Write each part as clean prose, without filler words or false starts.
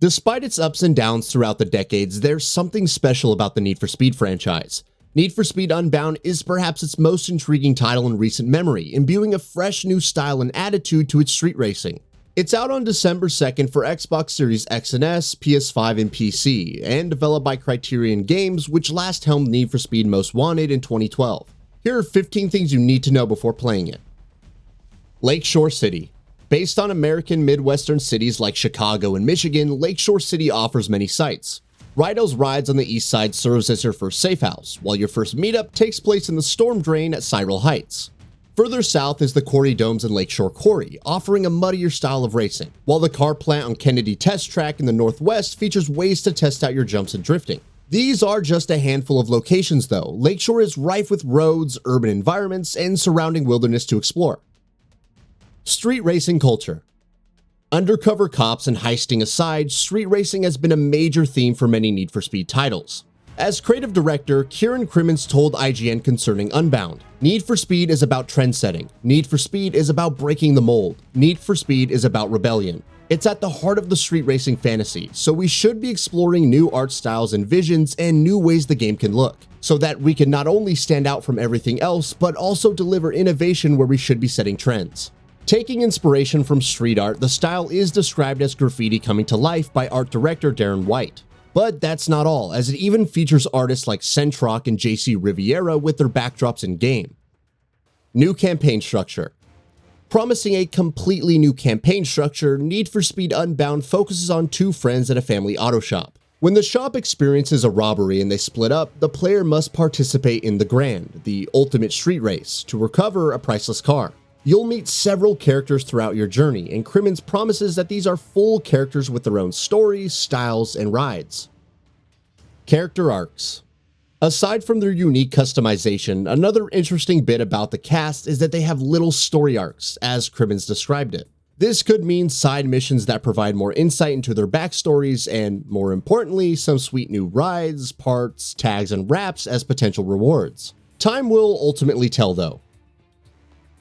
Despite its ups and downs throughout the decades, there's something special about the Need for Speed franchise. Need for Speed Unbound is perhaps its most intriguing title in recent memory, imbuing a fresh new style and attitude to its street racing. It's out on December 2nd for Xbox Series X and S, PS5, and PC, and developed by Criterion Games, which last helmed Need for Speed Most Wanted in 2012. Here are 15 things you need to know before playing it. Lakeshore City. Based on American Midwestern cities like Chicago and Michigan, Lakeshore City offers many sights. Rydell's Rides on the east side serves as your first safe house, while your first meetup takes place in the Storm Drain at Cyril Heights. Further south is the Quarry Domes and Lakeshore Quarry, offering a muddier style of racing, while the car plant on Kennedy Test Track in the northwest features ways to test out your jumps and drifting. These are just a handful of locations though. Lakeshore is rife with roads, urban environments, and surrounding wilderness to explore. Street racing culture. Undercover cops and heisting aside, street racing has been a major theme for many Need for Speed titles. As creative director, Kieran Crimmins told IGN concerning Unbound, "Need for Speed is about trend setting. Need for Speed is about breaking the mold. Need for Speed is about rebellion. It's at the heart of the street racing fantasy, so we should be exploring new art styles and visions and new ways the game can look, so that we can not only stand out from everything else, but also deliver innovation where we should be setting trends." Taking inspiration from street art, the style is described as graffiti coming to life by art director Darren White. But that's not all, as it even features artists like Centrock and JC Riviera with their backdrops in-game. New campaign structure. Promising a completely new campaign structure, Need for Speed Unbound focuses on two friends at a family auto shop. When the shop experiences a robbery and they split up, the player must participate in the Grand, the ultimate street race, to recover a priceless car. You'll meet several characters throughout your journey, and Crimmins promises that these are full characters with their own stories, styles, and rides. Character arcs. Aside from their unique customization, another interesting bit about the cast is that they have little story arcs, as Crimmins described it. This could mean side missions that provide more insight into their backstories and, more importantly, some sweet new rides, parts, tags, and wraps as potential rewards. Time will ultimately tell though.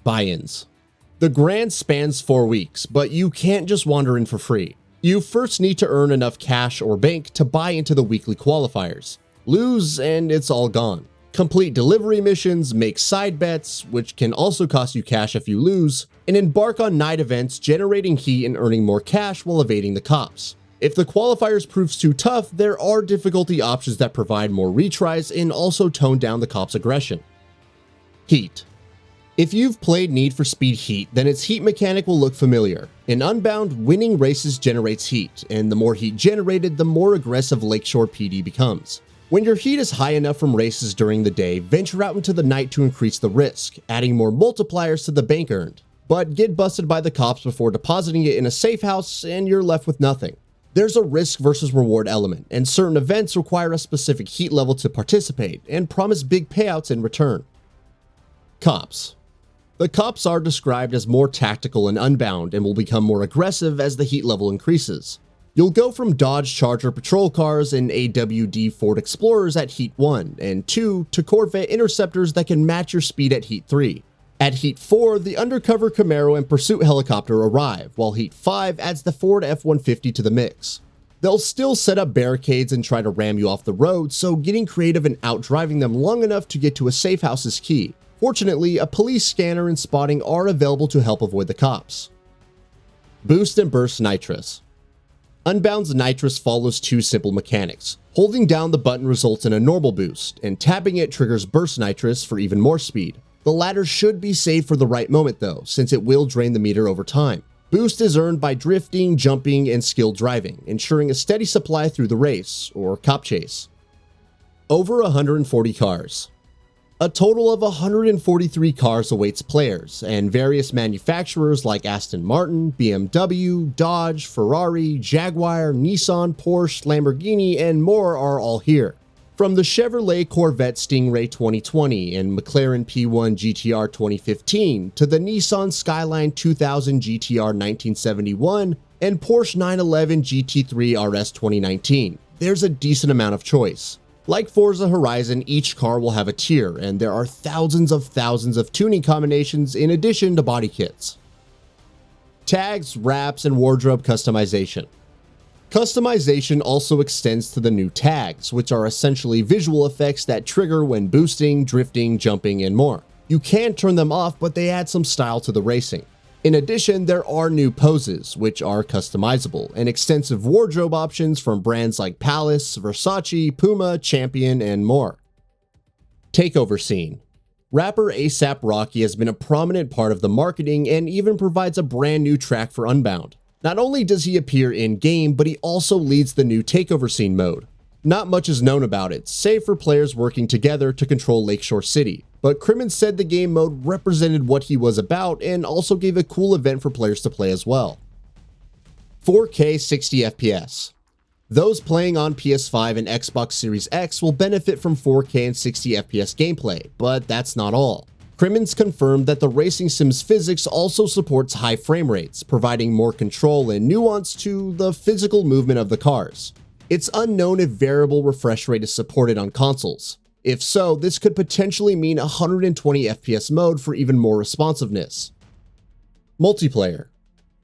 Buy-ins. The Grand spans 4 weeks, but you can't just wander in for free. You first need to earn enough cash or bank to buy into the weekly qualifiers. Lose and it's all gone. Complete delivery missions, make side bets, which can also cost you cash if you lose, and embark on night events generating heat and earning more cash while evading the cops. If the qualifiers proves too tough, there are difficulty options that provide more retries and also tone down the cops' aggression. Heat. If you've played Need for Speed Heat, then its heat mechanic will look familiar. In Unbound, winning races generates heat, and the more heat generated, the more aggressive Lakeshore PD becomes. When your heat is high enough from races during the day, venture out into the night to increase the risk, adding more multipliers to the bank earned. But get busted by the cops before depositing it in a safe house, and you're left with nothing. There's a risk versus reward element, and certain events require a specific heat level to participate, and promise big payouts in return. Cops. The cops are described as more tactical and Unbound and will become more aggressive as the heat level increases. You'll go from Dodge Charger patrol cars and AWD Ford Explorers at Heat 1 and 2 to Corvette Interceptors that can match your speed at Heat 3. At Heat 4, the undercover Camaro and pursuit helicopter arrive, while Heat 5 adds the Ford F-150 to the mix. They'll still set up barricades and try to ram you off the road, so getting creative and outdriving them long enough to get to a safe house is key. Fortunately, a police scanner and spotting are available to help avoid the cops. Boost and Burst Nitrous. Unbound's Nitrous follows two simple mechanics. Holding down the button results in a normal boost, and tapping it triggers Burst Nitrous for even more speed. The latter should be saved for the right moment though, since it will drain the meter over time. Boost is earned by drifting, jumping, and skilled driving, ensuring a steady supply through the race, or cop chase. Over 140 cars. A total of 143 cars awaits players, and various manufacturers like Aston Martin, BMW, Dodge, Ferrari, Jaguar, Nissan, Porsche, Lamborghini, and more are all here. From the Chevrolet Corvette Stingray 2020 and McLaren P1 GTR 2015 to the Nissan Skyline 2000 GTR 1971 and Porsche 911 GT3 RS 2019, there's a decent amount of choice. Like Forza Horizon, each car will have a tier, and there are thousands of tuning combinations in addition to body kits. Tags, wraps, and wardrobe customization. Customization also extends to the new tags, which are essentially visual effects that trigger when boosting, drifting, jumping, and more. You can turn them off, but they add some style to the racing. In addition, there are new poses, which are customizable, and extensive wardrobe options from brands like Palace, Versace, Puma, Champion, and more. Takeover Scene. Rapper A$AP Rocky has been a prominent part of the marketing and even provides a brand new track for Unbound. Not only does he appear in-game, but he also leads the new Takeover Scene mode. Not much is known about it, save for players working together to control Lakeshore City, but Criterion said the game mode represented what he was about and also gave a cool event for players to play as well. 4K 60 FPS. Those playing on PS5 and Xbox Series X will benefit from 4K and 60 FPS gameplay, but that's not all. Criterion confirmed that the racing sim's physics also supports high frame rates, providing more control and nuance to the physical movement of the cars. It's unknown if variable refresh rate is supported on consoles. If so, this could potentially mean 120 FPS mode for even more responsiveness. Multiplayer.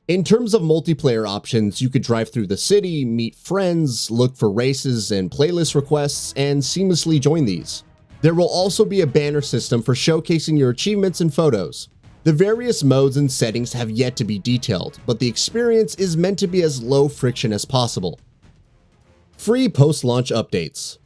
In terms of multiplayer options, you could drive through the city, meet friends, look for races and playlist requests, and seamlessly join these. There will also be a banner system for showcasing your achievements and photos. The various modes and settings have yet to be detailed, but the experience is meant to be as low friction as possible. Free post-launch updates.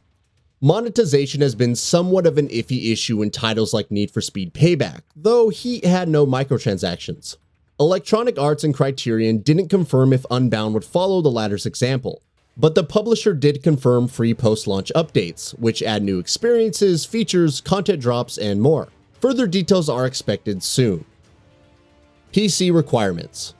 Monetization has been somewhat of an iffy issue in titles like Need for Speed Payback, though Heat had no microtransactions. Electronic Arts and Criterion didn't confirm if Unbound would follow the latter's example, but the publisher did confirm free post-launch updates, which add new experiences, features, content drops, and more. Further details are expected soon. PC requirements.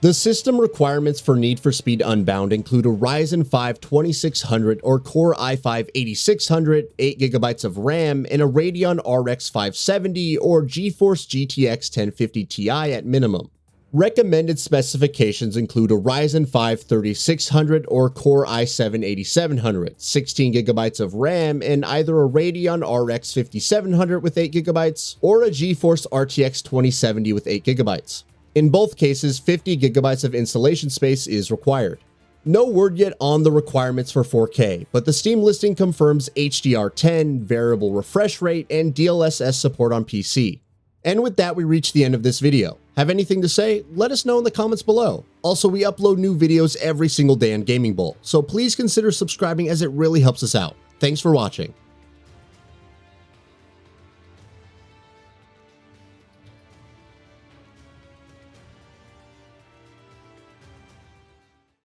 The system requirements for Need for Speed Unbound include a Ryzen 5 2600 or Core i5 8600, 8GB of RAM, and a Radeon RX 570 or GeForce GTX 1050 Ti at minimum. Recommended specifications include a Ryzen 5 3600 or Core i7 8700, 16GB of RAM, and either a Radeon RX 5700 with 8GB or a GeForce RTX 2070 with 8GB. In both cases, 50GB of installation space is required. No word yet on the requirements for 4K, but the Steam listing confirms HDR10, variable refresh rate, and DLSS support on PC. And with that, we reach the end of this video. Have anything to say? Let us know in the comments below. Also, we upload new videos every single day on GamingBolt, so please consider subscribing as it really helps us out. Thanks for watching.